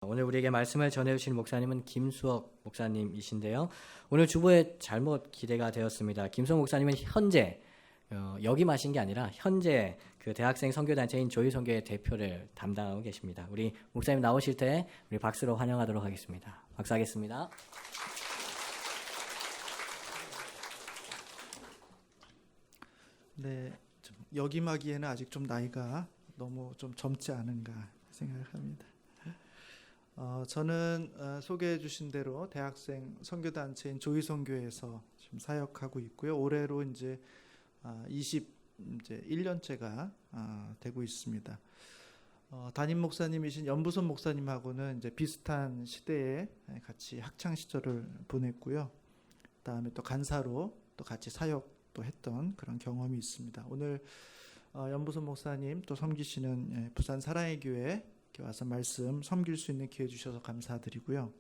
오늘 우리에게 말씀을 전해주신 목사님은 김수옥 목사님이신데요. 오늘 주보에 잘못 기대가 되었습니다. 김수옥 목사님은 현재 역임하신 게 아니라 현재 그 대학생 선교단체인 조희선교회 대표를 담당하고 계십니다. 우리 목사님 나오실 때 우리 박수로 환영하도록 하겠습니다. 박수하겠습니다. 네, 역임하기에는 아직 좀 나이가 너무 좀 젊지 않은가 생각합니다. 저는 소개해 주신 대로 대학생 선교단체인 조희선교회에서 지금 사역하고 있고요. 올해로 이제 21년째가 되고 있습니다. 담임 목사님이신 연부선 목사님하고는 이제 비슷한 시대에 같이 학창 시절을 보냈고요. 그다음에 또 간사로 또 같이 사역도 했던 그런 경험이 있습니다. 오늘 연부선 목사님 또 섬기시는 부산 사랑의 교회 와서 말씀 섬길 수 있는 기회 주셔서 감사드리고요.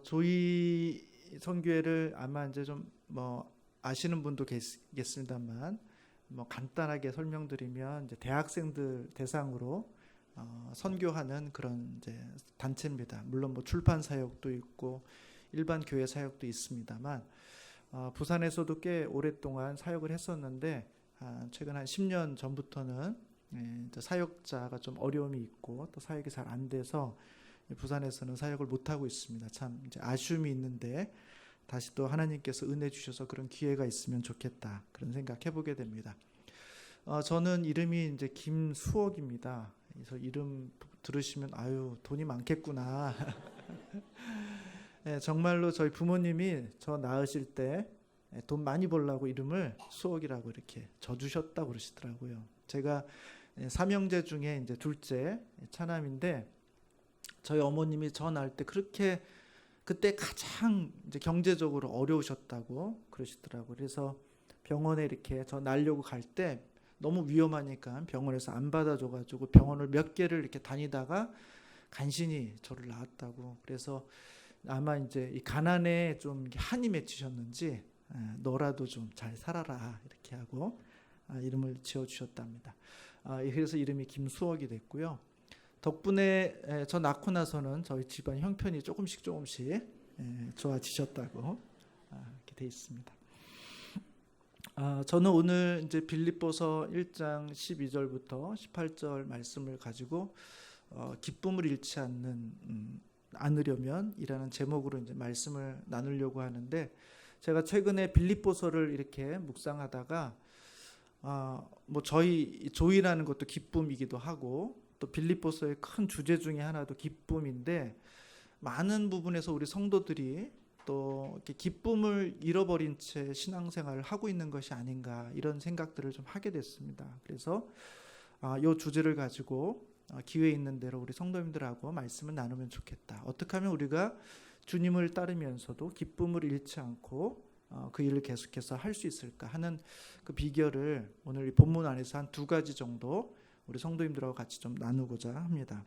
조희 선교회를 아마 이제 좀 아시는 분도 계시겠습니다만 간단하게 설명드리면 이제 대학생들 대상으로 선교하는 그런 이제 단체입니다. 물론 출판 사역도 있고 일반 교회 사역도 있습니다만 부산에서도 꽤 오랫동안 사역을 했었는데 최근 한 10년 전부터는 사역자가 좀 어려움이 있고 또 사역이 잘 안 돼서 부산에서는 사역을 못 하고 있습니다. 참 이제 아쉬움이 있는데 다시 또 하나님께서 은혜 주셔서 그런 기회가 있으면 좋겠다 그런 생각 해보게 됩니다. 저는 이름이 이제 김수옥입니다. 그래서 이름 들으시면 아유 돈이 많겠구나. 네, 정말로 저희 부모님이 저 낳으실 때 돈 많이 벌라고 이름을 수옥이라고 이렇게 져주셨다고 그러시더라고요. 제가 삼형제 중에 이제 둘째 차남인데 저희 어머님이 저 낳을 때 그렇게 그때 가장 이제 경제적으로 어려우셨다고 그러시더라고요. 그래서 병원에 이렇게 저 낳으려고 갈 때 너무 위험하니까 병원에서 안 받아줘가지고 병원을 몇 개를 이렇게 다니다가 간신히 저를 낳았다고. 그래서 아마 이제 이 가난에 좀 한이 맺히셨는지 너라도 좀 잘 살아라 이렇게 하고 이름을 지어주셨답니다. 그래서 이름이 김수옥이 됐고요. 덕분에 저 낳고 나서는 저희 집안 형편이 조금씩 좋아지셨다고 이렇게 돼 있습니다. 저는 오늘 이제 빌립보서 1장 12절부터 18절 말씀을 가지고 기쁨을 잃지 않으려면 이라는 제목으로 이제 말씀을 나누려고 하는데 제가 최근에 빌립보서를 이렇게 묵상하다가 저희 조이라는 것도 기쁨이기도 하고 또 빌립보서의 큰 주제 중에 하나도 기쁨인데 많은 부분에서 우리 성도들이 또 이렇게 기쁨을 잃어버린 채 신앙생활을 하고 있는 것이 아닌가 이런 생각들을 좀 하게 됐습니다. 그래서 이 주제를 가지고 기회 있는 대로 우리 성도님들하고 말씀을 나누면 좋겠다. 어떻게 하면 우리가 주님을 따르면서도 기쁨을 잃지 않고 그 일을 계속해서 할 수 있을까 하는 그 비결을 오늘 이 본문 안에서 한 2가지 정도 우리 성도님들하고 같이 좀 나누고자 합니다.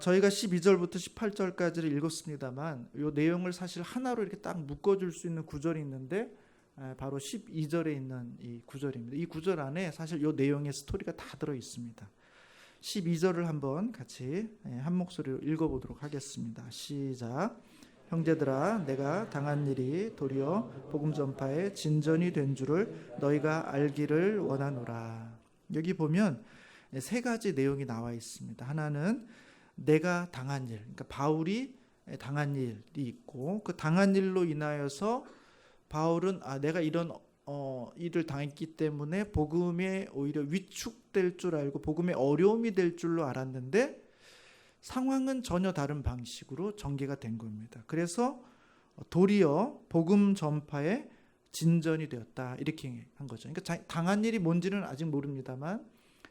저희가 12절부터 18절까지를 읽었습니다만 이 내용을 사실 하나로 이렇게 딱 묶어줄 수 있는 구절이 있는데 바로 12절에 있는 이 구절입니다. 이 구절 안에 사실 이 내용의 스토리가 다 들어 있습니다. 12절을 한번 같이 한 목소리로 읽어보도록 하겠습니다. 시작. 형제들아 내가 당한 일이 도리어 복음 전파의 진전이 된 줄을 너희가 알기를 원하노라. 여기 보면 3가지 내용이 나와 있습니다. 하나는 내가 당한 일, 그러니까 바울이 당한 일이 있고 그 당한 일로 인하여서 바울은 내가 이런 일을 당했기 때문에 복음에 오히려 위축될 줄 알고 복음에 어려움이 될 줄로 알았는데 상황은 전혀 다른 방식으로 전개가 된 겁니다. 그래서 도리어 복음 전파의 진전이 되었다 이렇게 한 거죠. 그러니까 당한 일이 뭔지는 아직 모릅니다만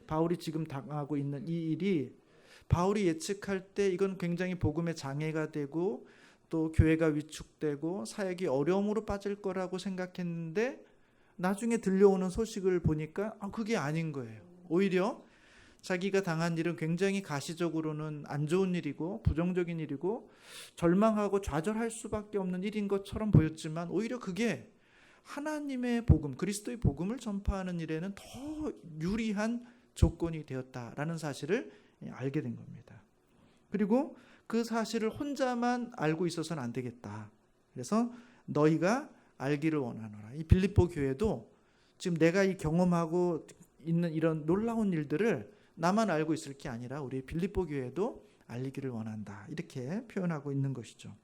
바울이 지금 당하고 있는 이 일이 바울이 예측할 때 이건 굉장히 복음의 장애가 되고 또 교회가 위축되고 사역이 어려움으로 빠질 거라고 생각했는데 나중에 들려오는 소식을 보니까 그게 아닌 거예요. 오히려 자기가 당한 일은 굉장히 가시적으로는 안 좋은 일이고 부정적인 일이고 절망하고 좌절할 수밖에 없는 일인 것처럼 보였지만 오히려 그게 하나님의 복음, 그리스도의 복음을 전파하는 일에는 더 유리한 조건이 되었다라는 사실을 알게 된 겁니다. 그리고 그 사실을 혼자만 알고 있어서는 안 되겠다. 그래서 너희가 알기를 원하노라. 이 빌립보 교회도 지금 내가 이 경험하고 있는 이런 놀라운 일들을 나만 알고 있을 게 아니라 우리 빌립보 교회도 알리기를 원한다. 이렇게 표현하고 있는 것이죠.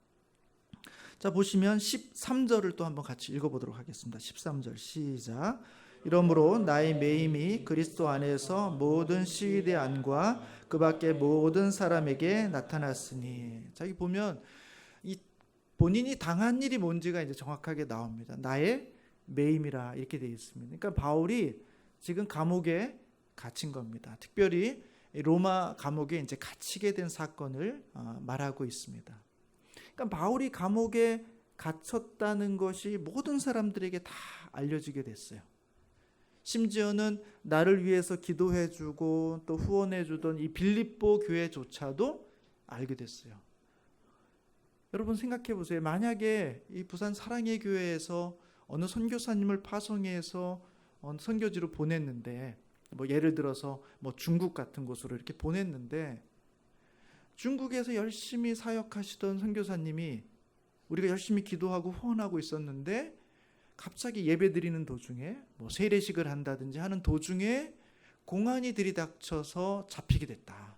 자, 보시면 13절을 또 한번 같이 읽어보도록 하겠습니다. 13절 시작. 이러므로 나의 매임이 그리스도 안에서 모든 시위대 안과 그 밖에 모든 사람에게 나타났으니. 자, 여기 보면 이 본인이 당한 일이 뭔지가 이제 정확하게 나옵니다. 나의 매임이라 이렇게 되어 있습니다. 그러니까 바울이 지금 감옥에 갇힌 겁니다. 특별히 로마 감옥에 이제 갇히게 된 사건을 말하고 있습니다. 그러니까 바울이 감옥에 갇혔다는 것이 모든 사람들에게 다 알려지게 됐어요. 심지어는 나를 위해서 기도해주고 또 후원해주던 이 빌립보 교회조차도 알게 됐어요. 여러분 생각해 보세요. 만약에 이 부산 사랑의 교회에서 어느 선교사님을 파송해서 선교지로 보냈는데, 뭐 예를 들어서 뭐 중국 같은 곳으로 이렇게 보냈는데, 중국에서 열심히 사역하시던 선교사님이 우리가 열심히 기도하고 후원하고 있었는데 갑자기 예배드리는 도중에 뭐 세례식을 한다든지 하는 도중에 공안이 들이닥쳐서 잡히게 됐다.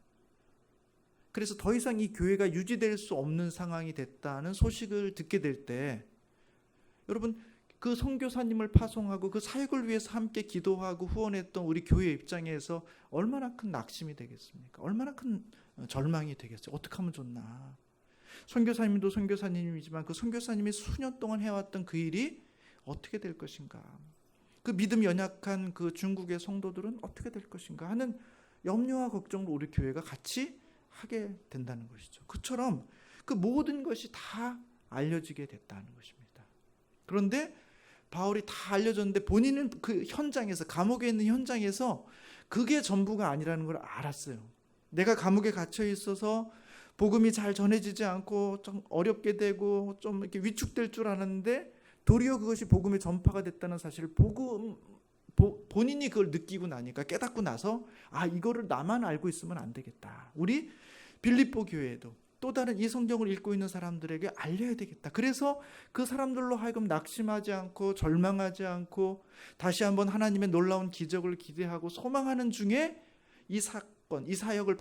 그래서 더 이상 이 교회가 유지될 수 없는 상황이 됐다는 소식을 듣게 될 때, 여러분 그 선교사님을 파송하고 그 사역을 위해서 함께 기도하고 후원했던 우리 교회 입장에서 얼마나 큰 낙심이 되겠습니까? 얼마나 큰 절망이 되겠어요. 어떻게 하면 좋나. 선교사님도 선교사님이지만 그 선교사님이 수년 동안 해왔던 그 일이 어떻게 될 것인가. 그 믿음 연약한 그 중국의 성도들은 어떻게 될 것인가 하는 염려와 걱정을 우리 교회가 같이 하게 된다는 것이죠. 그처럼 그 모든 것이 다 알려지게 됐다는 것입니다. 그런데 바울이 다 알려졌는데 본인은 그 현장에서, 감옥에 있는 현장에서 그게 전부가 아니라는 걸 알았어요. 내가 감옥에 갇혀 있어서 복음이 잘 전해지지 않고 좀 어렵게 되고 좀 이렇게 위축될 줄 알았는데 도리어 그것이 복음의 전파가 됐다는 사실을 본인이 그걸 느끼고 나니까, 깨닫고 나서 이거를 나만 알고 있으면 안 되겠다. 우리 빌립보 교회에도 또 다른 이 성경을 읽고 있는 사람들에게 알려야 되겠다. 그래서 그 사람들로 하여금 낙심하지 않고 절망하지 않고 다시 한번 하나님의 놀라운 기적을 기대하고 소망하는 중에 이 사건, 이 사역을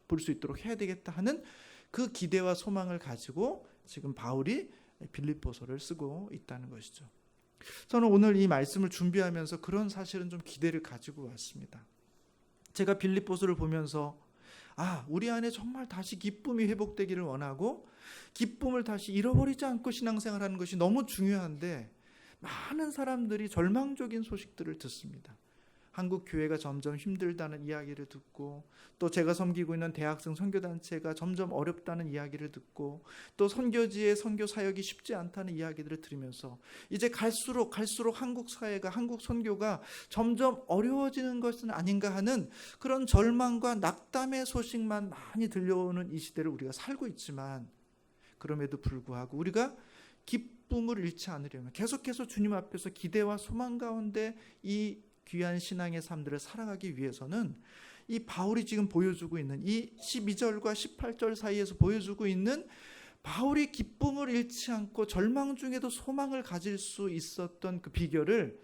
볼 수 있도록 해야 되겠다 하는 그 기대와 소망을 가지고 지금 바울이 빌립보서를 쓰고 있다는 것이죠. 저는 오늘 이 말씀을 준비하면서 그런 사실은 좀 기대를 가지고 왔습니다. 제가 빌립보서를 보면서 우리 안에 정말 다시 기쁨이 회복되기를 원하고 기쁨을 다시 잃어버리지 않고 신앙생활하는 것이 너무 중요한데, 많은 사람들이 절망적인 소식들을 듣습니다. 한국 교회가 점점 힘들다는 이야기를 듣고, 또 제가 섬기고 있는 대학생 선교단체가 점점 어렵다는 이야기를 듣고, 또 선교지의 선교 사역이 쉽지 않다는 이야기들을 들으면서 이제 갈수록 한국 사회가, 한국 선교가 점점 어려워지는 것은 아닌가 하는 그런 절망과 낙담의 소식만 많이 들려오는 이 시대를 우리가 살고 있지만, 그럼에도 불구하고 우리가 기쁨을 잃지 않으려면 계속해서 주님 앞에서 기대와 소망 가운데 이 귀한 신앙의 삶들을 살아가기 위해서는 이 바울이 지금 보여주고 있는 이 12절과 18절 사이에서 보여주고 있는 바울이 기쁨을 잃지 않고 절망 중에도 소망을 가질 수 있었던 그 비결을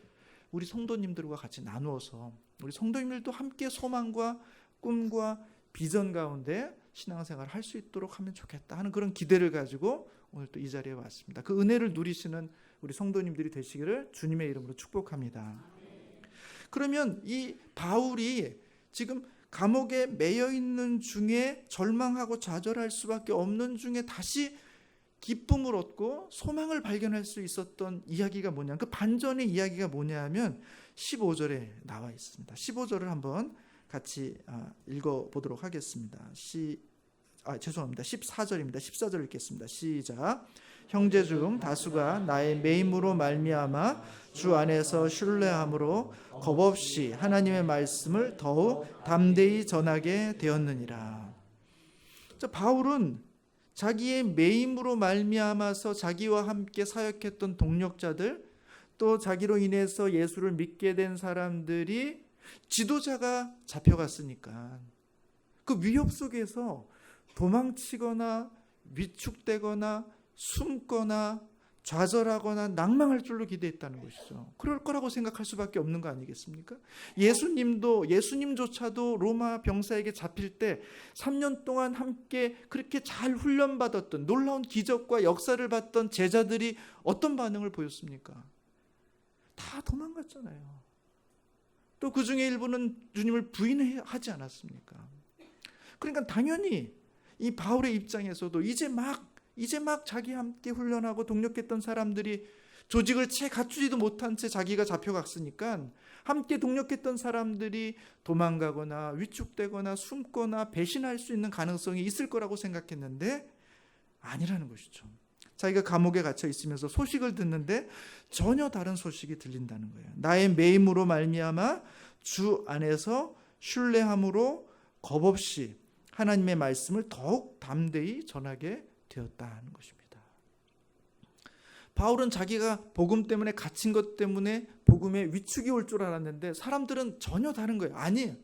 우리 성도님들과 같이 나누어서 우리 성도님들도 함께 소망과 꿈과 비전 가운데 신앙생활을 할 수 있도록 하면 좋겠다 하는 그런 기대를 가지고 오늘 또 이 자리에 왔습니다. 그 은혜를 누리시는 우리 성도님들이 되시기를 주님의 이름으로 축복합니다. 그러면 이 바울이 지금 감옥에 매여 있는 중에 절망하고 좌절할 수밖에 없는 중에 다시 기쁨을 얻고 소망을 발견할 수 있었던 이야기가 뭐냐, 그 반전의 이야기가 뭐냐 하면 15절에 나와 있습니다. 15절을 한번 같이 읽어보도록 하겠습니다. 14절입니다. 14절 읽겠습니다. 시작. 형제 중 다수가 나의 매임으로 말미암아 주 안에서 신뢰함으로 겁없이 하나님의 말씀을 더욱 담대히 전하게 되었느니라. 자, 바울은 자기의 매임으로 말미암아서 자기와 함께 사역했던 동력자들, 또 자기로 인해서 예수를 믿게 된 사람들이 지도자가 잡혀갔으니까 그 위협 속에서 도망치거나 위축되거나 숨거나 좌절하거나 낭망할 줄로 기대했다는 것이죠. 그럴 거라고 생각할 수밖에 없는 거 아니겠습니까? 예수님조차도 로마 병사에게 잡힐 때 3년 동안 함께 그렇게 잘 훈련받았던 놀라운 기적과 역사를 봤던 제자들이 어떤 반응을 보였습니까? 다 도망갔잖아요. 또 그 중에 일부는 주님을 부인하지 않았습니까? 그러니까 당연히 이 바울의 입장에서도 이제 막 자기 함께 훈련하고 동력했던 사람들이 조직을 채 갖추지도 못한 채 자기가 잡혀갔으니까 함께 동력했던 사람들이 도망가거나 위축되거나 숨거나 배신할 수 있는 가능성이 있을 거라고 생각했는데 아니라는 것이죠. 자기가 감옥에 갇혀 있으면서 소식을 듣는데 전혀 다른 소식이 들린다는 거예요. 나의 매임으로 말미암아 주 안에서 신뢰함으로 겁없이 하나님의 말씀을 더욱 담대히 전하게 되었다는 것입니다. 바울은 자기가 복음 때문에 갇힌 것 때문에 복음에 위축이 올 줄 알았는데 사람들은 전혀 다른 거예요. 아니에요.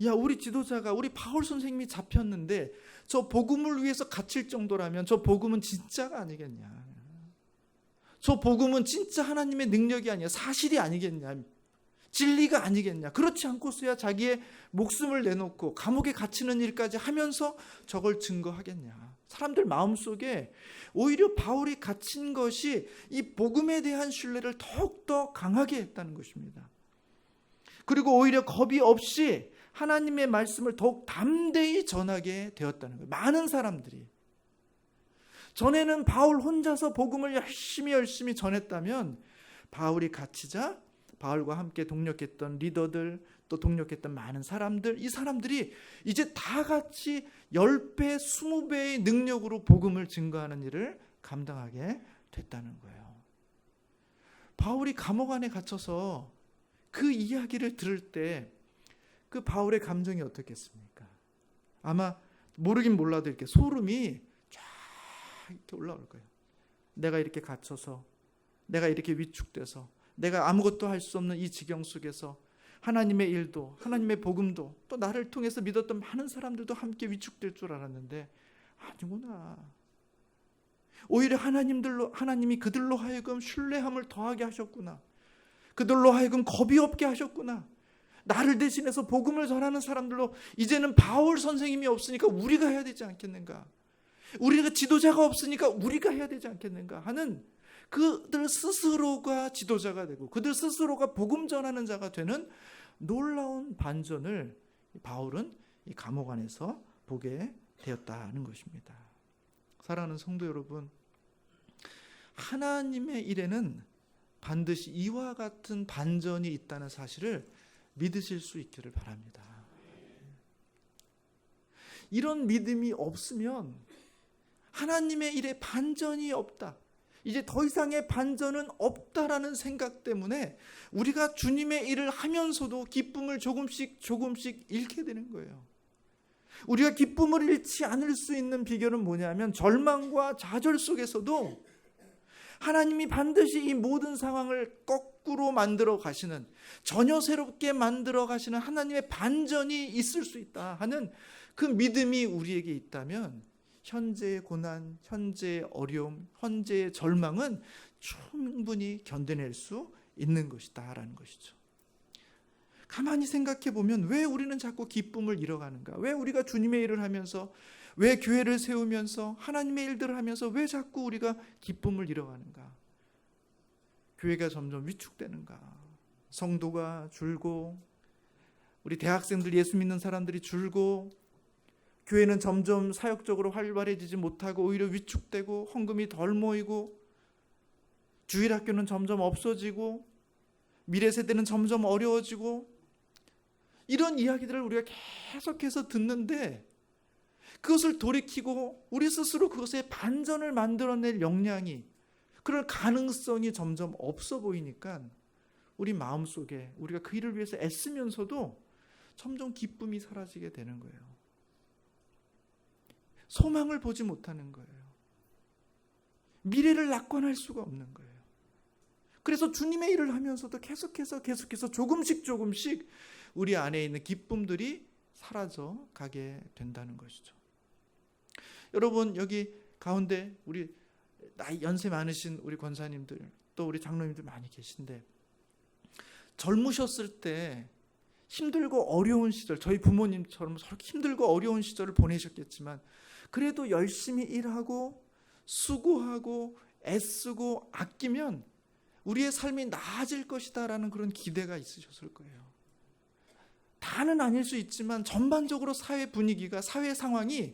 야, 우리 지도자가 우리 바울 선생님이 잡혔는데 저 복음을 위해서 갇힐 정도라면 저 복음은 진짜가 아니겠냐. 저 복음은 진짜 하나님의 능력이 아니야. 사실이 아니겠냐. 진리가 아니겠냐. 그렇지 않고서야 자기의 목숨을 내놓고 감옥에 갇히는 일까지 하면서 저걸 증거하겠냐. 사람들 마음속에 오히려 바울이 갇힌 것이 이 복음에 대한 신뢰를 더욱더 강하게 했다는 것입니다. 그리고 오히려 겁이 없이 하나님의 말씀을 더욱 담대히 전하게 되었다는 거예요. 많은 사람들이. 전에는 바울 혼자서 복음을 열심히 전했다면 바울이 갇히자 바울과 함께 동력했던 리더들, 또 동력했던 많은 사람들, 이 사람들이 이제 다 같이 10배, 20배의 능력으로 복음을 증거하는 일을 감당하게 됐다는 거예요. 바울이 감옥 안에 갇혀서 그 이야기를 들을 때 그 바울의 감정이 어떻겠습니까? 아마 모르긴 몰라도 이렇게 소름이 쫙 이렇게 올라올 거예요. 내가 이렇게 갇혀서, 내가 이렇게 위축돼서, 내가 아무것도 할 수 없는 이 지경 속에서 하나님의 일도, 하나님의 복음도, 또 나를 통해서 믿었던 많은 사람들도 함께 위축될 줄 알았는데 아니구나. 오히려 하나님이 그들로 하여금 신뢰함을 더하게 하셨구나. 그들로 하여금 겁이 없게 하셨구나. 나를 대신해서 복음을 전하는 사람들로 이제는 바울 선생님이 없으니까 우리가 해야 되지 않겠는가. 우리가 지도자가 없으니까 우리가 해야 되지 않겠는가 하는 그들 스스로가 지도자가 되고 그들 스스로가 복음 전하는 자가 되는 놀라운 반전을 바울은 이 감옥 안에서 보게 되었다는 것입니다. 사랑하는 성도 여러분, 하나님의 일에는 반드시 이와 같은 반전이 있다는 사실을 믿으실 수 있기를 바랍니다. 이런 믿음이 없으면 하나님의 일에 반전이 없다, 이제 더 이상의 반전은 없다라는 생각 때문에 우리가 주님의 일을 하면서도 기쁨을 조금씩 잃게 되는 거예요. 우리가 기쁨을 잃지 않을 수 있는 비결은 뭐냐면 절망과 좌절 속에서도 하나님이 반드시 이 모든 상황을 거꾸로 만들어 가시는, 전혀 새롭게 만들어 가시는 하나님의 반전이 있을 수 있다 하는 그 믿음이 우리에게 있다면 현재의 고난, 현재의 어려움, 현재의 절망은 충분히 견뎌낼 수 있는 것이다 라는 것이죠. 가만히 생각해 보면 왜 우리는 자꾸 기쁨을 잃어가는가? 왜 우리가 주님의 일을 하면서, 왜 교회를 세우면서, 하나님의 일들을 하면서 왜 자꾸 우리가 기쁨을 잃어가는가? 교회가 점점 위축되는가? 성도가 줄고, 우리 대학생들, 예수 믿는 사람들이 줄고, 교회는 점점 사역적으로 활발해지지 못하고 오히려 위축되고 헌금이 덜 모이고, 주일학교는 점점 없어지고, 미래 세대는 점점 어려워지고, 이런 이야기들을 우리가 계속해서 듣는데 그것을 돌이키고 우리 스스로 그것에 반전을 만들어낼 역량이, 그럴 가능성이 점점 없어 보이니까 우리 마음속에 우리가 그 일을 위해서 애쓰면서도 점점 기쁨이 사라지게 되는 거예요. 소망을 보지 못하는 거예요. 미래를 낙관할 수가 없는 거예요. 그래서 주님의 일을 하면서도 계속해서 조금씩 우리 안에 있는 기쁨들이 사라져 가게 된다는 것이죠. 여러분 여기 가운데 우리 나이 연세 많으신 우리 권사님들 또 우리 장로님들 많이 계신데 젊으셨을 때 힘들고 어려운 시절, 저희 부모님처럼 저렇게 힘들고 어려운 시절을 보내셨겠지만 그래도 열심히 일하고 수고하고 애쓰고 아끼면 우리의 삶이 나아질 것이다라는 그런 기대가 있으셨을 거예요. 다는 아닐 수 있지만 전반적으로 사회 분위기가, 사회 상황이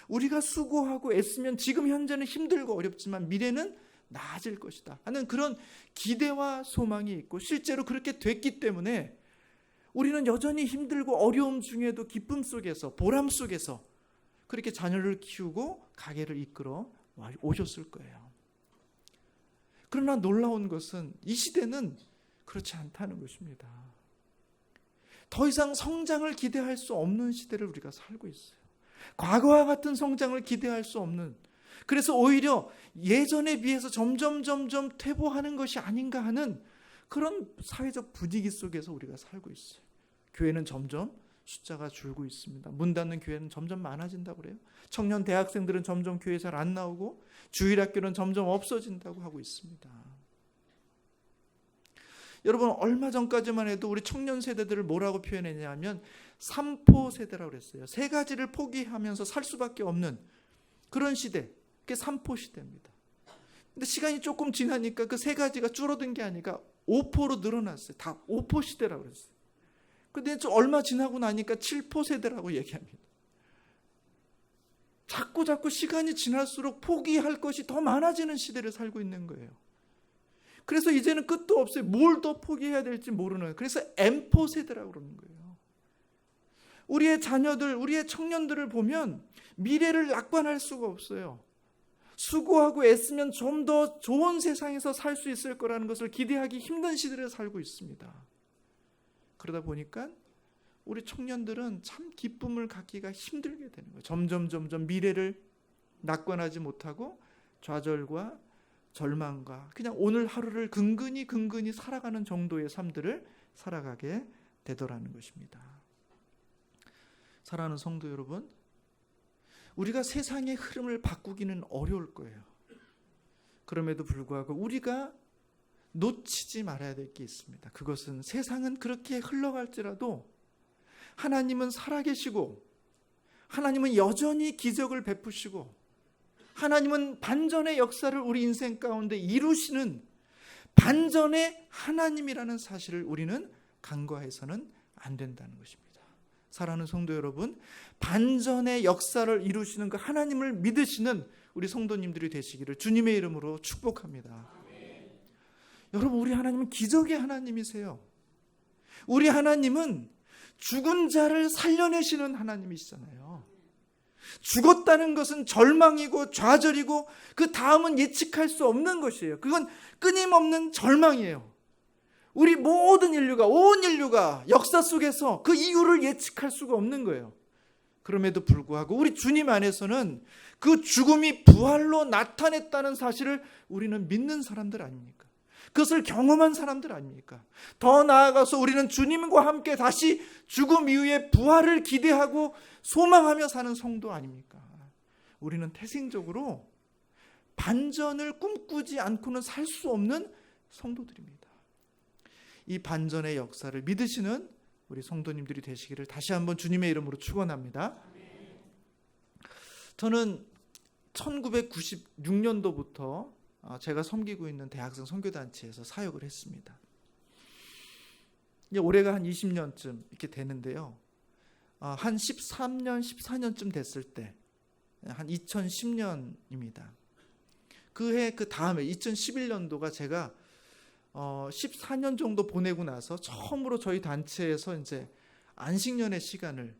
우리가 수고하고 애쓰면 지금 현재는 힘들고 어렵지만 미래는 나아질 것이다 하는 그런 기대와 소망이 있고 실제로 그렇게 됐기 때문에 우리는 여전히 힘들고 어려움 중에도 기쁨 속에서, 보람 속에서 그렇게 자녀를 키우고 가게를 이끌어 오셨을 거예요. 그러나 놀라운 것은 이 시대는 그렇지 않다는 것입니다. 더 이상 성장을 기대할 수 없는 시대를 우리가 살고 있어요. 과거와 같은 성장을 기대할 수 없는, 그래서 오히려 예전에 비해서 점점 퇴보하는 것이 아닌가 하는 그런 사회적 분위기 속에서 우리가 살고 있어요. 교회는 점점 숫자가 줄고 있습니다. 문 닫는 교회는 점점 많아진다고 그래요. 청년 대학생들은 점점 교회 잘 안 나오고 주일학교는 점점 없어진다고 하고 있습니다. 여러분 얼마 전까지만 해도 우리 청년 세대들을 뭐라고 표현했냐면 삼포 세대라고 그랬어요. 세 가지를 포기하면서 살 수밖에 없는 그런 시대, 그게 삼포 시대입니다. 근데 시간이 조금 지나니까 그 세 가지가 줄어든 게 아니라 5포로 늘어났어요. 다 5포 시대라고 그랬어요. 근데 좀 얼마 지나고 나니까 7포 세대라고 얘기합니다. 자꾸 시간이 지날수록 포기할 것이 더 많아지는 시대를 살고 있는 거예요. 그래서 이제는 끝도 없어요. 뭘 더 포기해야 될지 모르는. 그래서 M포 세대라고 그러는 거예요. 우리의 자녀들, 우리의 청년들을 보면 미래를 낙관할 수가 없어요. 수고하고 애쓰면 좀 더 좋은 세상에서 살 수 있을 거라는 것을 기대하기 힘든 시대를 살고 있습니다. 그러다 보니까 우리 청년들은 참 기쁨을 갖기가 힘들게 되는 거예요. 점점 미래를 낙관하지 못하고 좌절과 절망과 그냥 오늘 하루를 근근히 살아가는 정도의 삶들을 살아가게 되더라는 것입니다. 사랑하는 성도 여러분, 우리가 세상의 흐름을 바꾸기는 어려울 거예요. 그럼에도 불구하고 우리가 놓치지 말아야 될 게 있습니다. 그것은 세상은 그렇게 흘러갈지라도 하나님은 살아계시고 하나님은 여전히 기적을 베푸시고 하나님은 반전의 역사를 우리 인생 가운데 이루시는 반전의 하나님이라는 사실을 우리는 간과해서는 안 된다는 것입니다. 사랑하는 성도 여러분, 반전의 역사를 이루시는 그 하나님을 믿으시는 우리 성도님들이 되시기를 주님의 이름으로 축복합니다. 여러분, 우리 하나님은 기적의 하나님이세요. 우리 하나님은 죽은 자를 살려내시는 하나님이시잖아요. 죽었다는 것은 절망이고 좌절이고 그 다음은 예측할 수 없는 것이에요. 그건 끊임없는 절망이에요. 우리 모든 인류가, 온 인류가 역사 속에서 그 이유를 예측할 수가 없는 거예요. 그럼에도 불구하고 우리 주님 안에서는 그 죽음이 부활로 나타냈다는 사실을 우리는 믿는 사람들 아닙니까? 그것을 경험한 사람들 아닙니까? 더 나아가서 우리는 주님과 함께 다시 죽음 이후에 부활을 기대하고 소망하며 사는 성도 아닙니까? 우리는 태생적으로 반전을 꿈꾸지 않고는 살 수 없는 성도들입니다. 이 반전의 역사를 믿으시는 우리 성도님들이 되시기를 다시 한번 주님의 이름으로 축원합니다. 저는 1996년도부터 제가 섬기고 있는 대학생 선교단체에서 사역을 했습니다. 이제 올해가 한 20년쯤 이렇게 되는데요. 한 13년, 14년쯤 됐을 때, 한 2010년입니다. 그해 그 다음에 2011년도가 제가 14년 정도 보내고 나서 처음으로 저희 단체에서 이제 안식년의 시간을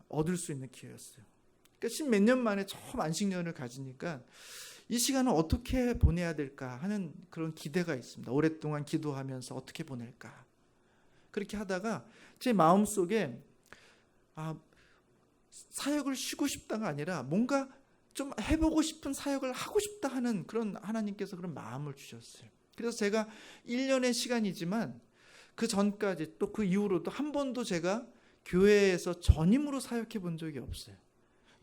얻을 수 있는 기회였어요. 그러니까 10몇 년 만에 처음 안식년을 가지니까 이 시간을 어떻게 보내야 될까 하는 그런 기대가 있습니다. 오랫동안 기도하면서 어떻게 보낼까. 그렇게 하다가 제 마음속에 사역을 쉬고 싶다가 아니라 뭔가 좀 해보고 싶은 사역을 하고 싶다 하는 그런 하나님께서 그런 마음을 주셨어요. 그래서 제가 1년의 시간이지만 그 전까지 또 그 이후로도 한 번도 제가 교회에서 전임으로 사역해 본 적이 없어요.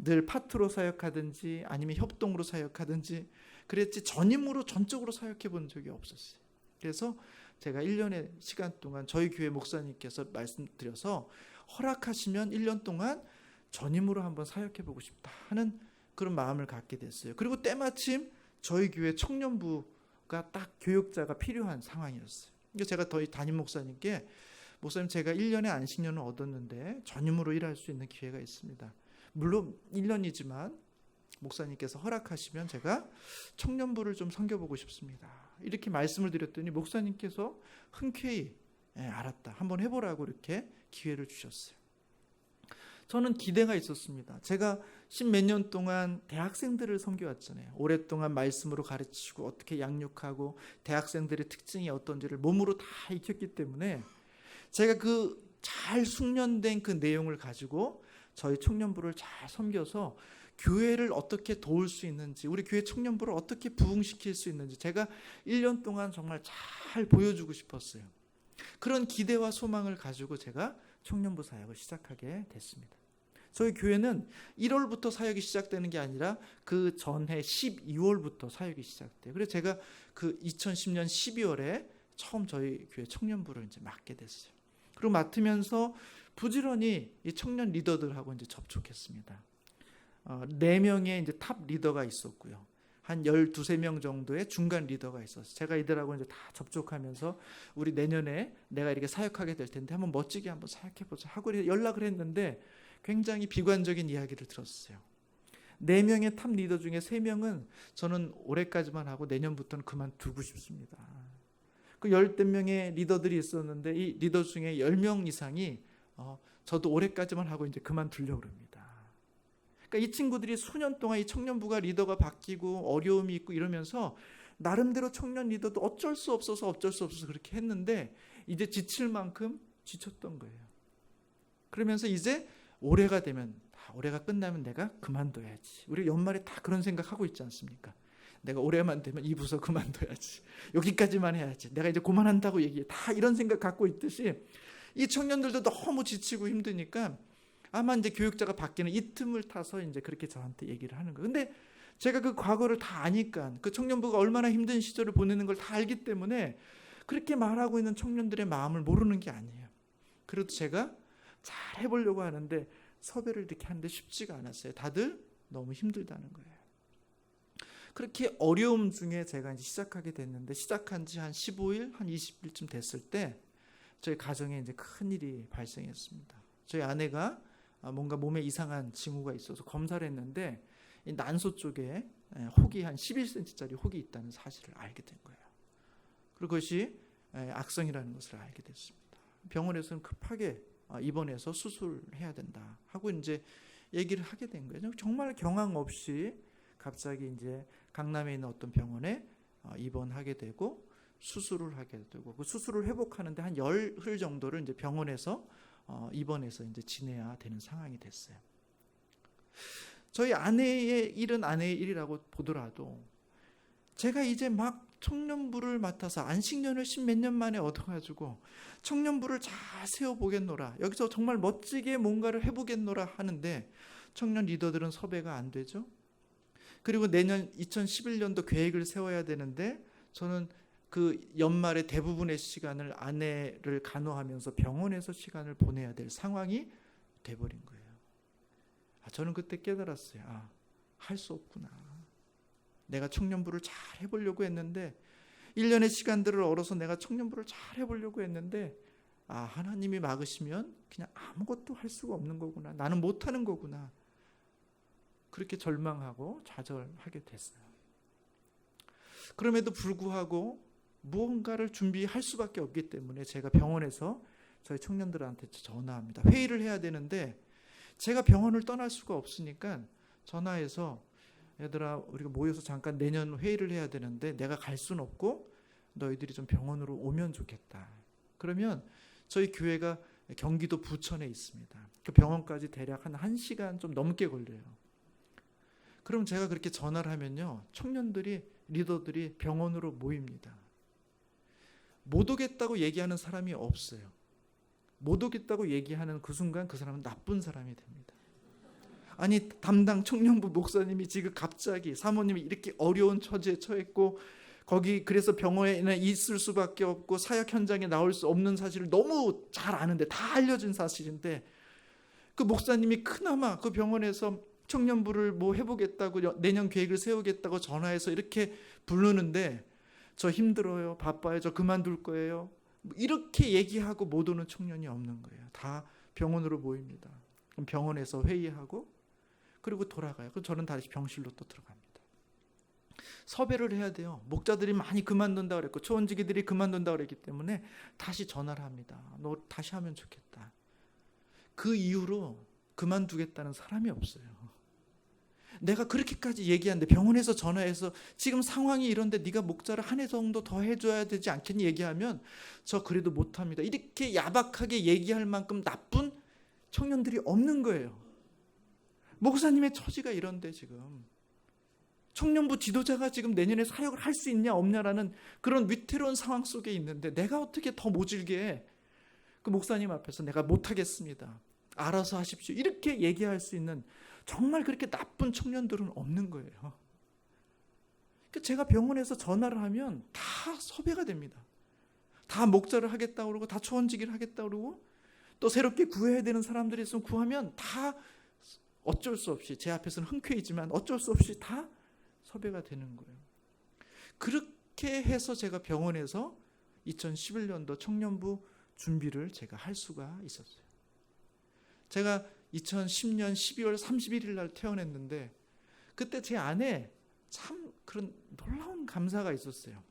늘 파트로 사역하든지 아니면 협동으로 사역하든지 그랬지 전임으로 전적으로 사역해 본 적이 없었어요. 그래서 제가 1년의 시간 동안 저희 교회 목사님께서 말씀드려서 허락하시면 1년 동안 전임으로 한번 사역해 보고 싶다 하는 그런 마음을 갖게 됐어요. 그리고 때마침 저희 교회 청년부가 딱 교육자가 필요한 상황이었어요. 그래서 제가 담임 목사님께 목사님 제가 1년의 안식년을 얻었는데 전임으로 일할 수 있는 기회가 있습니다. 물론 1년이지만 목사님께서 허락하시면 제가 청년부를 좀 섬겨보고 싶습니다. 이렇게 말씀을 드렸더니 목사님께서 흔쾌히 알았다. 한번 해보라고 이렇게 기회를 주셨어요. 저는 기대가 있었습니다. 제가 10몇 년 동안 대학생들을 섬겨왔잖아요. 오랫동안 말씀으로 가르치고 어떻게 양육하고 대학생들의 특징이 어떤지를 몸으로 다 익혔기 때문에 제가 그 잘 숙련된 그 내용을 가지고 저희 청년부를 잘 섬겨서 교회를 어떻게 도울 수 있는지, 우리 교회 청년부를 어떻게 부흥시킬 수 있는지 제가 1년 동안 정말 잘 보여주고 싶었어요. 그런 기대와 소망을 가지고 제가 청년부 사역을 시작하게 됐습니다. 저희 교회는 1월부터 사역이 시작되는 게 아니라 그 전해 12월부터 사역이 시작돼요. 그래서 제가 그 2010년 12월에 처음 저희 교회 청년부를 이제 맡게 됐어요. 그리고 맡으면서 부지런히 이 청년 리더들하고 이제 접촉했습니다. 4명의 이제 탑 리더가 있었고요. 한 12~13명 정도의 중간 리더가 있었어요. 제가 이들하고 이제 다 접촉하면서 우리 내년에 내가 이렇게 사역하게 될 텐데 한번 멋지게 한번 사역해보자 하고 연락을 했는데 굉장히 비관적인 이야기를 들었어요. 4명의 탑 리더 중에 3명은 저는 올해까지만 하고 내년부터는 그만두고 싶습니다. 그 10명의 리더들이 있었는데 이 리더 중에 10명 이상이 저도 올해까지만 하고 이제 그만두려고 합니다. 그러니까 이 친구들이 수년 동안 이 청년부가 리더가 바뀌고 어려움이 있고 이러면서 나름대로 청년 리더도 어쩔 수 없어서 그렇게 했는데 이제 지칠 만큼 지쳤던 거예요. 그러면서 이제 올해가 끝나면 내가 그만둬야지. 우리 연말에 다 그런 생각하고 있지 않습니까? 내가 올해만 되면 이 부서 그만둬야지. 여기까지만 해야지. 내가 이제 그만한다고 얘기해. 다 이런 생각 갖고 있듯이 이 청년들도 너무 지치고 힘드니까 아마 이제 교육자가 바뀌는 이 틈을 타서 이제 그렇게 저한테 얘기를 하는 거예요. 근데 제가 그 과거를 다 아니까 그 청년부가 얼마나 힘든 시절을 보내는 걸 다 알기 때문에 그렇게 말하고 있는 청년들의 마음을 모르는 게 아니에요. 그래도 제가 잘 해보려고 하는데 섭외를 이렇게 하는데 쉽지가 않았어요. 다들 너무 힘들다는 거예요. 그렇게 어려움 중에 제가 이제 시작하게 됐는데 시작한 지 한 15일, 한 20일쯤 됐을 때 저희 가정에 이제 큰 일이 발생했습니다. 저희 아내가 뭔가 몸에 이상한 징후가 있어서 검사를 했는데 이 난소 쪽에 혹이 한 11cm짜리 혹이 있다는 사실을 알게 된 거예요. 그리고 그것이 악성이라는 것을 알게 됐습니다. 병원에서는 급하게 입원해서 수술해야 된다 하고 이제 얘기를 하게 된 거예요. 정말 경황 없이 갑자기 이제 강남에 있는 어떤 병원에 입원하게 되고 수술을 하게 되고 그 수술을 회복하는데 한 열흘 정도를 이제 병원에서 입원해서 이제 지내야 되는 상황이 됐어요. 저희 아내의 일은 아내의 일이라고 보더라도 제가 이제 막 청년부를 맡아서 안식년을 10몇 년 만에 얻어가지고 청년부를 잘 세워보겠노라. 여기서 정말 멋지게 뭔가를 해보겠노라 하는데 청년 리더들은 섭외가 안 되죠. 그리고 내년 2011년도 계획을 세워야 되는데 저는 그 연말에 대부분의 시간을 아내를 간호하면서 병원에서 시간을 보내야 될 상황이 돼버린 거예요. 저는 그때 깨달았어요. 할 수 없구나. 내가 청년부를 잘 해보려고 했는데 1년의 시간들을 얼어서 내가 청년부를 잘 해보려고 했는데 하나님이 막으시면 그냥 아무것도 할 수가 없는 거구나. 나는 못하는 거구나. 그렇게 절망하고 좌절하게 됐어요. 그럼에도 불구하고 무언가를 준비할 수밖에 없기 때문에 제가 병원에서 저희 청년들한테 전화합니다. 회의를 해야 되는데 제가 병원을 떠날 수가 없으니까 전화해서 얘들아 우리가 모여서 잠깐 내년 회의를 해야 되는데 내가 갈 수는 없고 너희들이 좀 병원으로 오면 좋겠다. 그러면 저희 교회가 경기도 부천에 있습니다. 그 병원까지 대략 한 1시간 좀 넘게 걸려요. 그럼 제가 그렇게 전화를 하면요. 청년들이 리더들이 병원으로 모입니다. 못 오겠다고 얘기하는 사람이 없어요. 못 오겠다고 얘기하는 그 순간 그 사람은 나쁜 사람이 됩니다. 아니 담당 청년부 목사님이 지금 갑자기 사모님이 이렇게 어려운 처지에 처했고 거기 그래서 병원에 있을 수밖에 없고 사역 현장에 나올 수 없는 사실을 너무 잘 아는데, 다 알려진 사실인데, 그 목사님이 그나마 그 병원에서 청년부를 뭐 해보겠다고 내년 계획을 세우겠다고 전화해서 이렇게 부르는데, 저 힘들어요, 바빠요, 저 그만둘 거예요, 이렇게 얘기하고 못 오는 청년이 없는 거예요. 다 병원으로 모입니다. 그럼 병원에서 회의하고 그리고 돌아가요. 그럼 저는 다시 병실로 또 들어갑니다. 섭외를 해야 돼요. 목자들이 많이 그만둔다 그랬고 초원지기들이 그만둔다 그랬기 때문에 다시 전화를 합니다. 너 다시 하면 좋겠다. 그 이후로 그만두겠다는 사람이 없어요. 내가 그렇게까지 얘기하는데 병원에서 전화해서 지금 상황이 이런데 네가 목자를 한 해 정도 더 해줘야 되지 않겠니 얘기하면 저 그래도 못합니다. 이렇게 야박하게 얘기할 만큼 나쁜 청년들이 없는 거예요. 목사님의 처지가 이런데 지금 청년부 지도자가 지금 내년에 사역을 할 수 있냐 없냐라는 그런 위태로운 상황 속에 있는데 내가 어떻게 더 모질게 그 목사님 앞에서 내가 못하겠습니다, 알아서 하십시오, 이렇게 얘기할 수 있는 정말 그렇게 나쁜 청년들은 없는 거예요. 제가 병원에서 전화를 하면 다 섭외가 됩니다. 다 목자를 하겠다고 그러고 다 초원지기를 하겠다고 그러고 또 새롭게 구해야 되는 사람들이 있으면 구하면 다 어쩔 수 없이, 제 앞에서는 흔쾌히지만 어쩔 수 없이 다 섭외가 되는 거예요. 그렇게 해서 제가 병원에서 2011년도 청년부 준비를 제가 할 수가 있었어요. 제가 2010년 12월 31일 날 퇴원했는데 그때 제 안에 참 그런 놀라운 감사가 있었어요.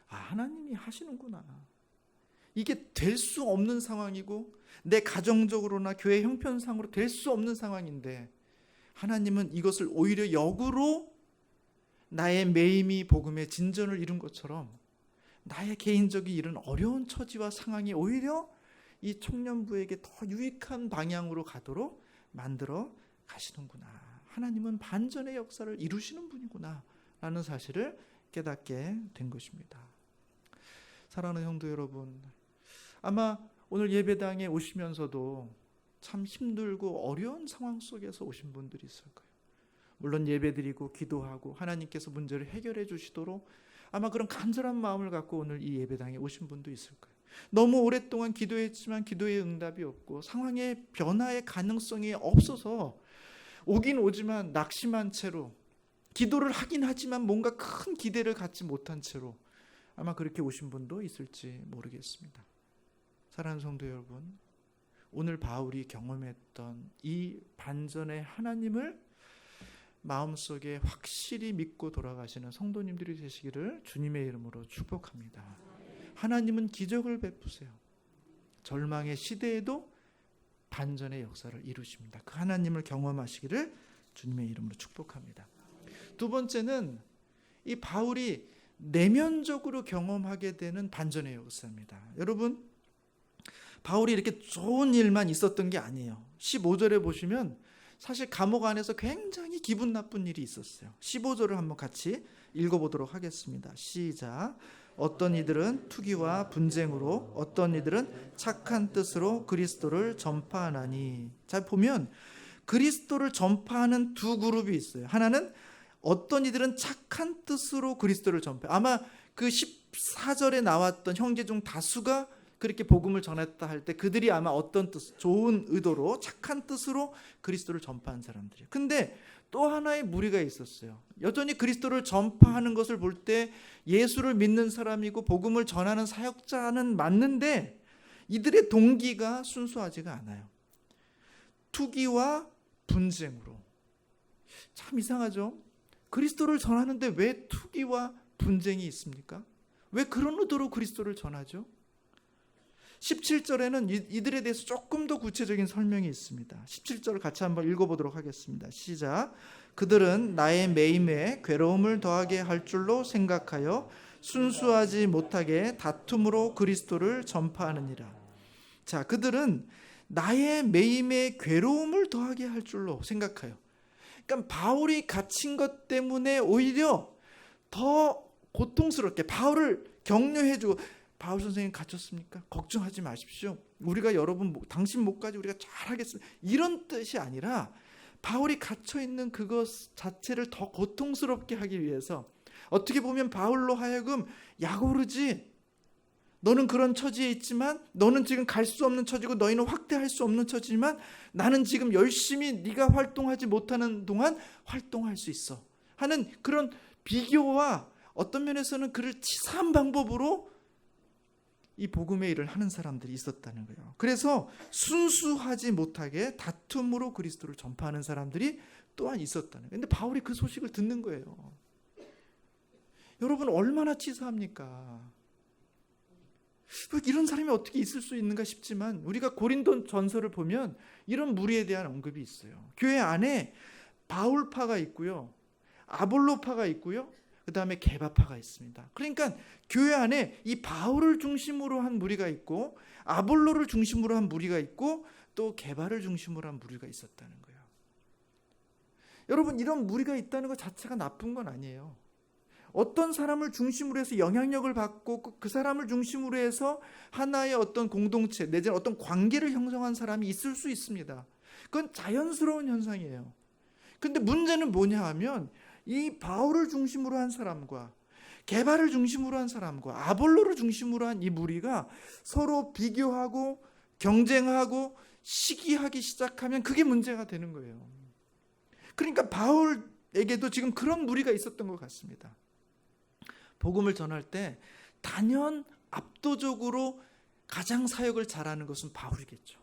아, 하나님이 하시는구나. 이게 될 수 없는 상황이고 내 가정적으로나 교회 형편상으로 될 수 없는 상황인데 하나님은 이것을 오히려 역으로 나의 매임이 복음의 진전을 이룬 것처럼 나의 개인적인 이런 어려운 처지와 상황이 오히려 이 청년부에게 더 유익한 방향으로 가도록 만들어 가시는구나. 하나님은 반전의 역사를 이루시는 분이구나 라는 사실을 깨닫게 된 것입니다. 사랑하는 성도 여러분, 아마 오늘 예배당에 오시면서도 참 힘들고 어려운 상황 속에서 오신 분들이 있을 거예요. 물론 예배드리고 기도하고 하나님께서 문제를 해결해 주시도록 아마 그런 간절한 마음을 갖고 오늘 이 예배당에 오신 분도 있을 거예요. 너무 오랫동안 기도했지만 기도의 응답이 없고 상황의 변화의 가능성이 없어서 오긴 오지만 낙심한 채로, 기도를 하긴 하지만 뭔가 큰 기대를 갖지 못한 채로 아마 그렇게 오신 분도 있을지 모르겠습니다. 사랑하는 성도 여러분, 오늘 바울이 경험했던 이 반전의 하나님을 마음속에 확실히 믿고 돌아가시는 성도님들이 되시기를 주님의 이름으로 축복합니다. 하나님은 기적을 베푸세요. 절망의 시대에도 반전의 역사를 이루십니다. 그 하나님을 경험하시기를 주님의 이름으로 축복합니다. 두 번째는 이 바울이 내면적으로 경험하게 되는 반전의 역사입니다. 여러분, 바울이 이렇게 좋은 일만 있었던 게 아니에요. 15절에 보시면 사실 감옥 안에서 굉장히 기분 나쁜 일이 있었어요. 15절을 한번 같이 읽어보도록 하겠습니다. 시작. 어떤 이들은 투기와 분쟁으로, 어떤 이들은 착한 뜻으로 그리스도를 전파하나니. 자, 보면 그리스도를 전파하는 두 그룹이 있어요. 하나는 어떤 이들은 착한 뜻으로 그리스도를 전파해. 아마 그 14절에 나왔던 형제 중 다수가 그렇게 복음을 전했다 할 때 그들이 아마 어떤 뜻, 좋은 의도로 착한 뜻으로 그리스도를 전파한 사람들이에요. 근데 또 하나의 무리가 있었어요. 여전히 그리스도를 전파하는 것을 볼 때 예수를 믿는 사람이고 복음을 전하는 사역자는 맞는데 이들의 동기가 순수하지가 않아요. 투기와 분쟁으로. 참 이상하죠? 그리스도를 전하는데 왜 투기와 분쟁이 있습니까? 왜 그런 의도로 그리스도를 전하죠? 17절에는 이들에 대해서 조금 더 구체적인 설명이 있습니다. 17절을 같이 한번 읽어보도록 하겠습니다. 시작. 그들은 나의 매임에 괴로움을 더하게 할 줄로 생각하여 순수하지 못하게 다툼으로 그리스도를 전파하느니라. 자, 그들은 나의 매임에 괴로움을 더하게 할 줄로 생각해요. 그러니까 바울이 갇힌 것 때문에 오히려 더 고통스럽게 바울을 격려해주고, 바울 선생님 갇혔습니까? 걱정하지 마십시오. 우리가 여러분 당신 목까지 우리가 잘하겠습니다 이런 뜻이 아니라 바울이 갇혀있는 그것 자체를 더 고통스럽게 하기 위해서 어떻게 보면 바울로 하여금 야고르지 너는 그런 처지에 있지만 너는 지금 갈 수 없는 처지고 너희는 확대할 수 없는 처지지만 나는 지금 열심히 네가 활동하지 못하는 동안 활동할 수 있어 하는 그런 비교와 어떤 면에서는 그를 치사한 방법으로 이 복음의 일을 하는 사람들이 있었다는 거예요. 그래서 순수하지 못하게 다툼으로 그리스도를 전파하는 사람들이 또한 있었다는 거예요. 근데 바울이 그 소식을 듣는 거예요. 여러분 얼마나 치사합니까? 이런 사람이 어떻게 있을 수 있는가 싶지만 우리가 고린도 전서를 보면 이런 무리에 대한 언급이 있어요. 교회 안에 바울파가 있고요, 아볼로파가 있고요, 그 다음에 게바파가 있습니다. 그러니까 교회 안에 이 바울을 중심으로 한 무리가 있고 아볼로를 중심으로 한 무리가 있고 또 게바를 중심으로 한 무리가 있었다는 거예요. 여러분 이런 무리가 있다는 것 자체가 나쁜 건 아니에요. 어떤 사람을 중심으로 해서 영향력을 받고 그 사람을 중심으로 해서 하나의 어떤 공동체 내지는 어떤 관계를 형성한 사람이 있을 수 있습니다. 그건 자연스러운 현상이에요. 근데 문제는 뭐냐 하면 이 바울을 중심으로 한 사람과 게바를 중심으로 한 사람과 아볼로를 중심으로 한 이 무리가 서로 비교하고 경쟁하고 시기하기 시작하면 그게 문제가 되는 거예요. 그러니까 바울에게도 지금 그런 무리가 있었던 것 같습니다. 복음을 전할 때 단연 압도적으로 가장 사역을 잘하는 것은 바울이겠죠.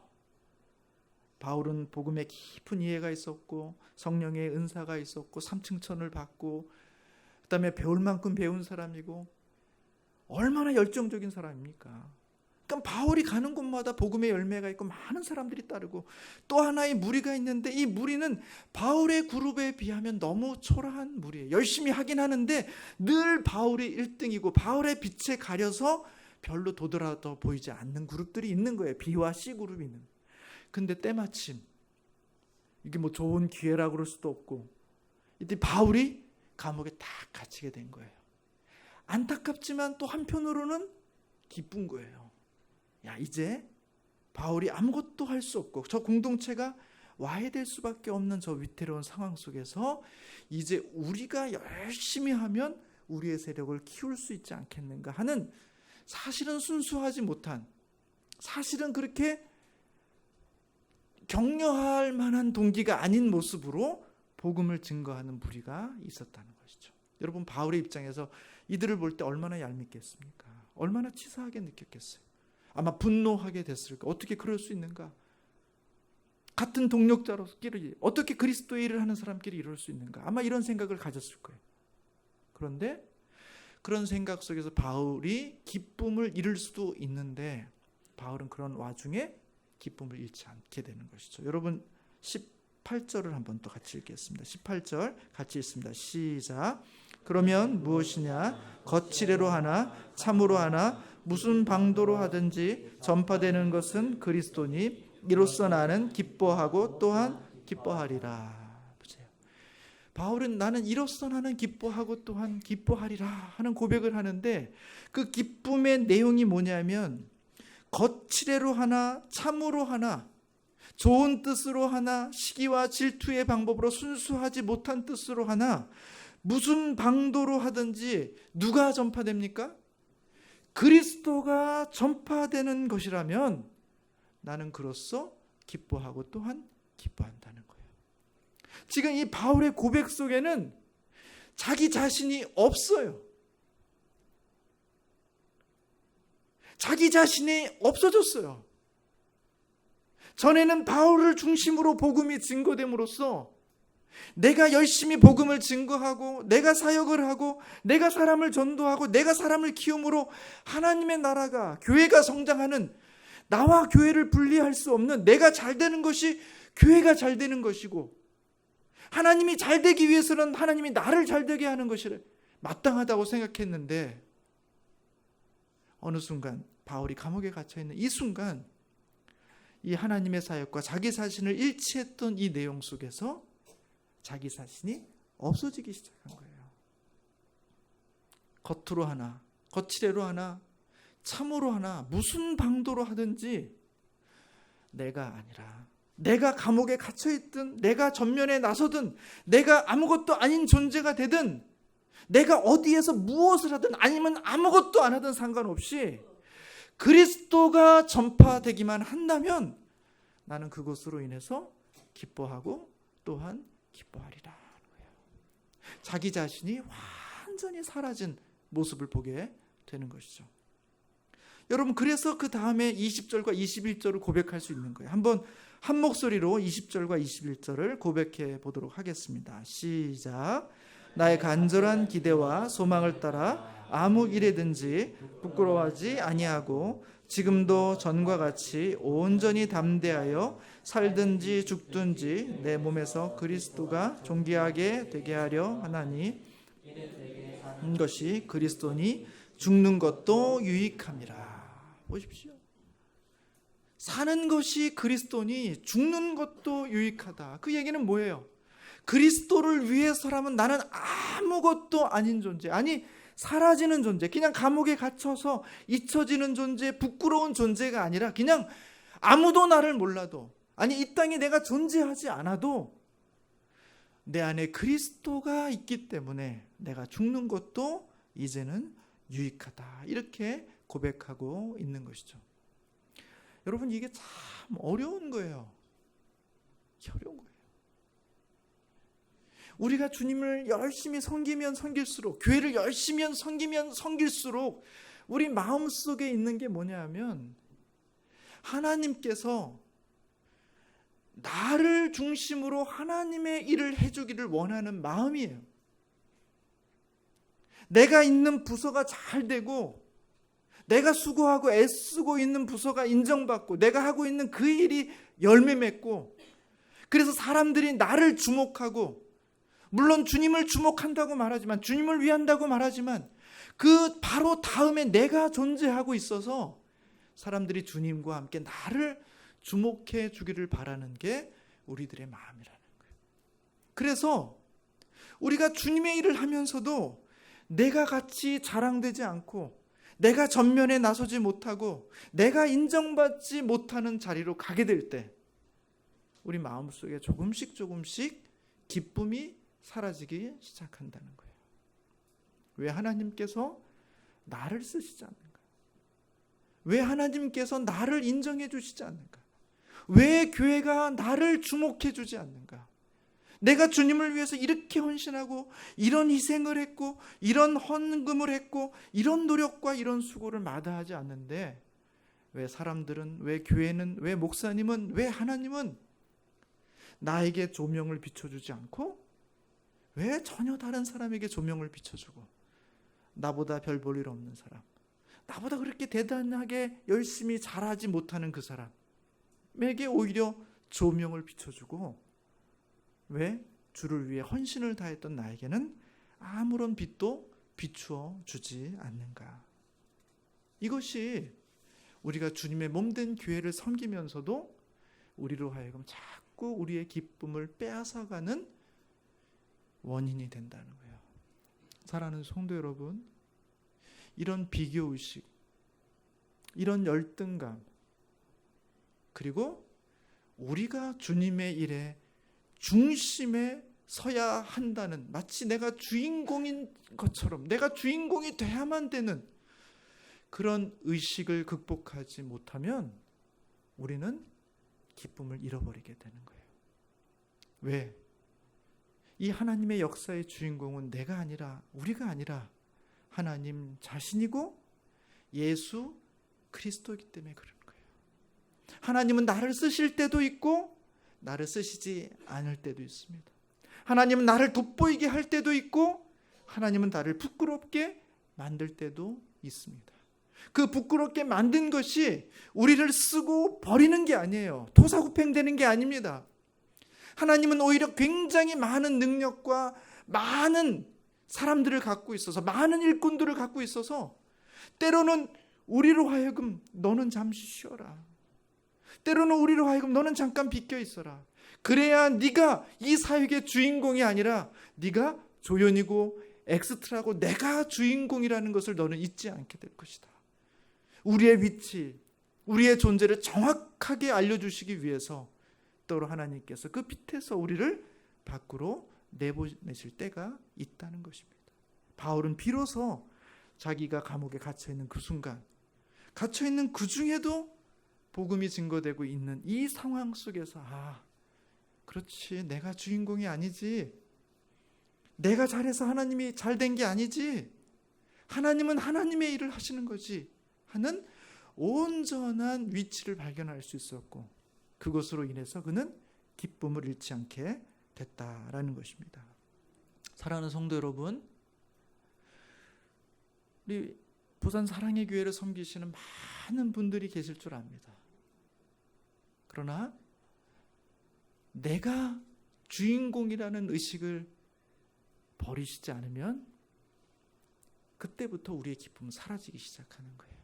바울은 복음에 깊은 이해가 있었고 성령의 은사가 있었고 삼층천을 받고 그다음에 배울 만큼 배운 사람이고 얼마나 열정적인 사람입니까? 그러니까 바울이 가는 곳마다 복음의 열매가 있고 많은 사람들이 따르고 또 하나의 무리가 있는데 이 무리는 바울의 그룹에 비하면 너무 초라한 무리예요. 열심히 하긴 하는데 늘 바울이 1등이고 바울의 빛에 가려서 별로 도드라져 보이지 않는 그룹들이 있는 거예요. B와 C 그룹이 있는. 근데 때마침 이게 뭐 좋은 기회라고 그럴 수도 없고 이때 바울이 감옥에 딱 갇히게 된 거예요. 안타깝지만 또 한편으로는 기쁜 거예요. 야, 이제 바울이 아무것도 할 수 없고 저 공동체가 와해될 수밖에 없는 저 위태로운 상황 속에서 이제 우리가 열심히 하면 우리의 세력을 키울 수 있지 않겠는가 하는 사실은 순수하지 못한 사실은 그렇게 격려할 만한 동기가 아닌 모습으로 복음을 증거하는 무리가 있었다는 것이죠. 여러분 바울의 입장에서 이들을 볼 때 얼마나 얄밉겠습니까? 얼마나 치사하게 느꼈겠어요. 아마 분노하게 됐을까? 어떻게 그럴 수 있는가? 같은 동력자로끼리 어떻게 그리스도의 일을 하는 사람끼리 이럴 수 있는가? 아마 이런 생각을 가졌을 거예요. 그런데 그런 생각 속에서 바울이 기쁨을 잃을 수도 있는데 바울은 그런 와중에 기쁨을 잃지 않게 되는 것이죠. 여러분 18절을 한번 또 같이 읽겠습니다. 18절 같이 읽습니다. 시작. 그러면 무엇이냐? 거칠애로 하나 참으로 하나 무슨 방도로 하든지 전파되는 것은 그리스도니 이로써 나는 기뻐하고 또한 기뻐하리라. 보세요. 바울은 나는 이로써 나는 기뻐하고 또한 기뻐하리라 하는 고백을 하는데 그 기쁨의 내용이 뭐냐면 거칠애로 하나 참으로 하나 좋은 뜻으로 하나 시기와 질투의 방법으로 순수하지 못한 뜻으로 하나 무슨 방도로 하든지 누가 전파됩니까? 그리스도가 전파되는 것이라면 나는 그로써 기뻐하고 또한 기뻐한다는 거예요. 지금 이 바울의 고백 속에는 자기 자신이 없어요. 자기 자신이 없어졌어요. 전에는 바울을 중심으로 복음이 증거됨으로써 내가 열심히 복음을 증거하고 내가 사역을 하고 내가 사람을 전도하고 내가 사람을 키움으로 하나님의 나라가 교회가 성장하는 나와 교회를 분리할 수 없는 내가 잘 되는 것이 교회가 잘 되는 것이고 하나님이 잘 되기 위해서는 하나님이 나를 잘 되게 하는 것이 마땅하다고 생각했는데 어느 순간 바울이 감옥에 갇혀있는 이 순간 이 하나님의 사역과 자기 자신을 일치했던 이 내용 속에서 자기 자신이 없어지기 시작한 거예요. 겉으로 하나, 거칠애로 하나, 참으로 하나, 무슨 방도로 하든지 내가 아니라, 내가 감옥에 갇혀있든 내가 전면에 나서든 내가 아무것도 아닌 존재가 되든 내가 어디에서 무엇을 하든 아니면 아무것도 안 하든 상관없이 그리스도가 전파되기만 한다면 나는 그것으로 인해서 기뻐하고 또한 기뻐하리라. 자기 자신이 완전히 사라진 모습을 보게 되는 것이죠. 여러분, 그래서 그 다음에 20절과 21절을 고백할 수 있는 거예요. 한번 한 목소리로 20절과 21절을 고백해 보도록 하겠습니다. 시작. 나의 간절한 기대와 소망을 따라 아무 일에든지 부끄러워하지 아니하고 지금도 전과 같이 온전히 담대하여 살든지 죽든지 내 몸에서 그리스도가 존귀하게 되게 하려 하나니 것이 그리스도니 죽는 것도 유익함이라. 보십시오. 사는 것이 그리스도니 죽는 것도 유익하다. 그 얘기는 뭐예요? 그리스도를 위해서라면 나는 아무것도 아닌 존재, 아니 사라지는 존재, 그냥 감옥에 갇혀서 잊혀지는 존재, 부끄러운 존재가 아니라 그냥 아무도 나를 몰라도, 아니 이 땅에 내가 존재하지 않아도 내 안에 그리스도가 있기 때문에 내가 죽는 것도 이제는 유익하다. 이렇게 고백하고 있는 것이죠. 여러분, 이게 참 어려운 거예요. 어려운 거예요. 우리가 주님을 열심히 섬기면 섬길수록, 교회를 열심히 섬기면 섬길수록 우리 마음속에 있는 게 뭐냐 하면 하나님께서 나를 중심으로 하나님의 일을 해주기를 원하는 마음이에요. 내가 있는 부서가 잘 되고 내가 수고하고 애쓰고 있는 부서가 인정받고 내가 하고 있는 그 일이 열매 맺고, 그래서 사람들이 나를 주목하고, 물론 주님을 주목한다고 말하지만, 주님을 위한다고 말하지만 그 바로 다음에 내가 존재하고 있어서 사람들이 주님과 함께 나를 주목해 주기를 바라는 게 우리들의 마음이라는 거예요. 그래서 우리가 주님의 일을 하면서도 내가 같이 자랑되지 않고 내가 전면에 나서지 못하고 내가 인정받지 못하는 자리로 가게 될 때 우리 마음속에 조금씩 기쁨이 사라지기 시작한다는 거예요. 왜 하나님께서 나를 쓰시지 않는가? 왜 하나님께서 나를 인정해 주시지 않는가? 왜 교회가 나를 주목해 주지 않는가? 내가 주님을 위해서 이렇게 헌신하고 이런 희생을 했고 이런 헌금을 했고 이런 노력과 이런 수고를 마다하지 않는데 왜 사람들은, 왜 교회는, 왜 목사님은, 왜 하나님은 나에게 조명을 비춰주지 않고 왜 전혀 다른 사람에게 조명을 비춰주고, 나보다 별 볼 일 없는 사람, 나보다 그렇게 대단하게 열심히 잘하지 못하는 그 사람에게 오히려 조명을 비춰주고, 왜 주를 위해 헌신을 다했던 나에게는 아무런 빛도 비추어 주지 않는가? 이것이 우리가 주님의 몸된 교회를 섬기면서도 우리로 하여금 자꾸 우리의 기쁨을 빼앗아가는 원인이 된다는 거예요. 사랑하는 성도 여러분, 이런 비교의식, 이런 열등감, 그리고 우리가 주님의 일에 중심에 서야 한다는, 마치 내가 주인공인 것처럼 내가 주인공이 돼야만 되는 그런 의식을 극복하지 못하면 우리는 기쁨을 잃어버리게 되는 거예요. 왜? 이 하나님의 역사의 주인공은 내가 아니라, 우리가 아니라 하나님 자신이고 예수 그리스도이기 때문에 그런 거예요. 하나님은 나를 쓰실 때도 있고 나를 쓰시지 않을 때도 있습니다. 하나님은 나를 돋보이게 할 때도 있고 하나님은 나를 부끄럽게 만들 때도 있습니다. 그 부끄럽게 만든 것이 우리를 쓰고 버리는 게 아니에요. 토사구팽되는 게 아닙니다. 하나님은 오히려 굉장히 많은 능력과 많은 사람들을 갖고 있어서, 많은 일꾼들을 갖고 있어서 때로는 우리로 하여금 너는 잠시 쉬어라, 때로는 우리로 하여금 너는 잠깐 비껴 있어라, 그래야 네가 이 사역의 주인공이 아니라 네가 조연이고 엑스트라고 내가 주인공이라는 것을 너는 잊지 않게 될 것이다. 우리의 위치, 우리의 존재를 정확하게 알려주시기 위해서 때로 하나님께서 그 빛에서 우리를 밖으로 내보내실 때가 있다는 것입니다. 바울은 비로소 자기가 감옥에 갇혀있는 그 순간, 갇혀있는 그 중에도 복음이 증거되고 있는 이 상황 속에서 그렇지, 내가 주인공이 아니지, 내가 잘해서 하나님이 잘된 게 아니지, 하나님은 하나님의 일을 하시는 거지 하는 온전한 위치를 발견할 수 있었고, 그것으로 인해서 그는 기쁨을 잃지 않게 됐다라는 것입니다. 사랑하는 성도 여러분, 우리 부산 사랑의 교회를 섬기시는 많은 분들이 계실 줄 압니다. 그러나 내가 주인공이라는 의식을 버리시지 않으면 그때부터 우리의 기쁨은 사라지기 시작하는 거예요.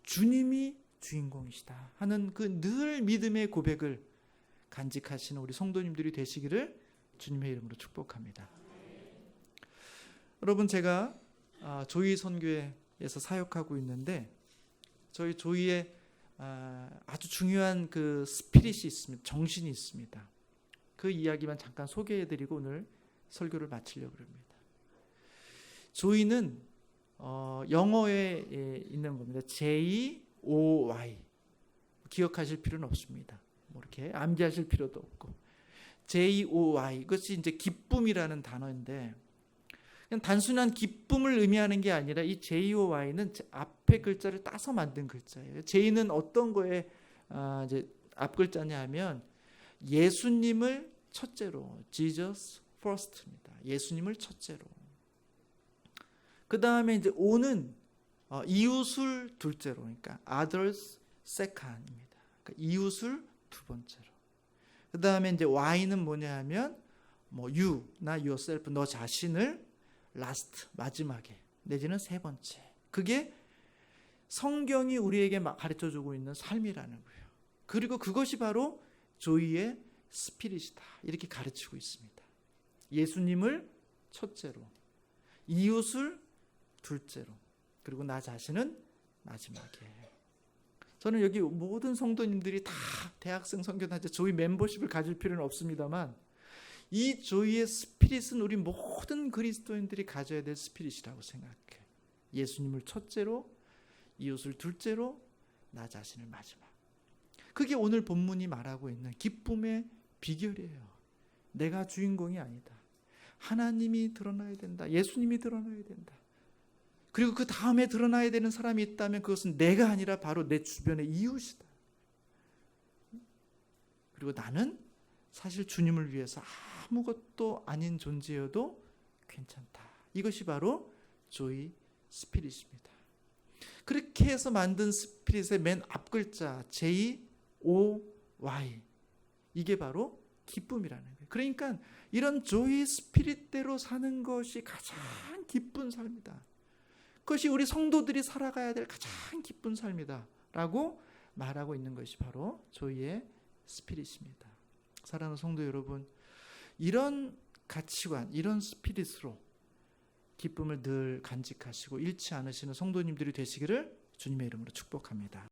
주님이 주인공이시다 하는 그 늘 믿음의 고백을 간직하시는 우리 성도님들이 되시기를 주님의 이름으로 축복합니다. 여러분, 제가 조이 선교회에서 사역하고 있는데 저희 조이에 아주 중요한 그 스피릿이 있습니다. 정신이 있습니다. 그 이야기만 잠깐 소개해드리고 오늘 설교를 마치려고 합니다. 조이는 영어에 있는 겁니다. J-O-Y. 기억하실 필요는 없습니다. 뭐 이렇게 암기하실 필요도 없고, J-O-Y, 이것이 이제 기쁨이라는 단어인데, 그냥 단순한 기쁨을 의미하는 게 아니라 이 J-O-Y는 앞에 글자를 따서 만든 글자예요. J는 어떤 거에 이제 앞 글자냐 하면 예수님을 첫째로, Jesus first입니다. 예수님을 첫째로. 그 다음에 이제 O는 이웃을 둘째로, 그러니까 others second입니다. 그러니까 이웃을 두 번째로. 그 다음에 이제 Y는 뭐냐 하면 뭐 you나 yourself, 너 자신을 last, 마지막에, 내지는 세 번째. 그게 성경이 우리에게 가르쳐주고 있는 삶이라는 거예요. 그리고 그것이 바로 조이의 스피릿이다, 이렇게 가르치고 있습니다. 예수님을 첫째로, 이웃을 둘째로, 그리고 나 자신은 마지막에. 저는 여기 모든 성도님들이 다 대학생 선교단체 조이 멤버십을 가질 필요는 없습니다만, 이 조이의 스피릿은 우리 모든 그리스도인들이 가져야 될 스피릿이라고 생각해요. 예수님을 첫째로, 이웃을 둘째로, 나 자신을 마지막. 그게 오늘 본문이 말하고 있는 기쁨의 비결이에요. 내가 주인공이 아니다. 하나님이 드러나야 된다. 예수님이 드러나야 된다. 그리고 그 다음에 드러나야 되는 사람이 있다면 그것은 내가 아니라 바로 내 주변의 이웃이다. 그리고 나는 사실 주님을 위해서 아무것도 아닌 존재여도 괜찮다. 이것이 바로 조이 스피릿입니다. 그렇게 해서 만든 스피릿의 맨 앞 글자 J-O-Y, 이게 바로 기쁨이라는 거예요. 그러니까 이런 조이 스피릿대로 사는 것이 가장 기쁜 삶이다. 그것이 우리 성도들이 살아가야 될 가장 기쁜 삶이다 라고 말하고 있는 것이 바로 조이의 스피릿입니다. 사랑하는 성도 여러분, 이런 가치관, 이런 스피릿으로 기쁨을 늘 간직하시고 잃지 않으시는 성도님들이 되시기를 주님의 이름으로 축복합니다.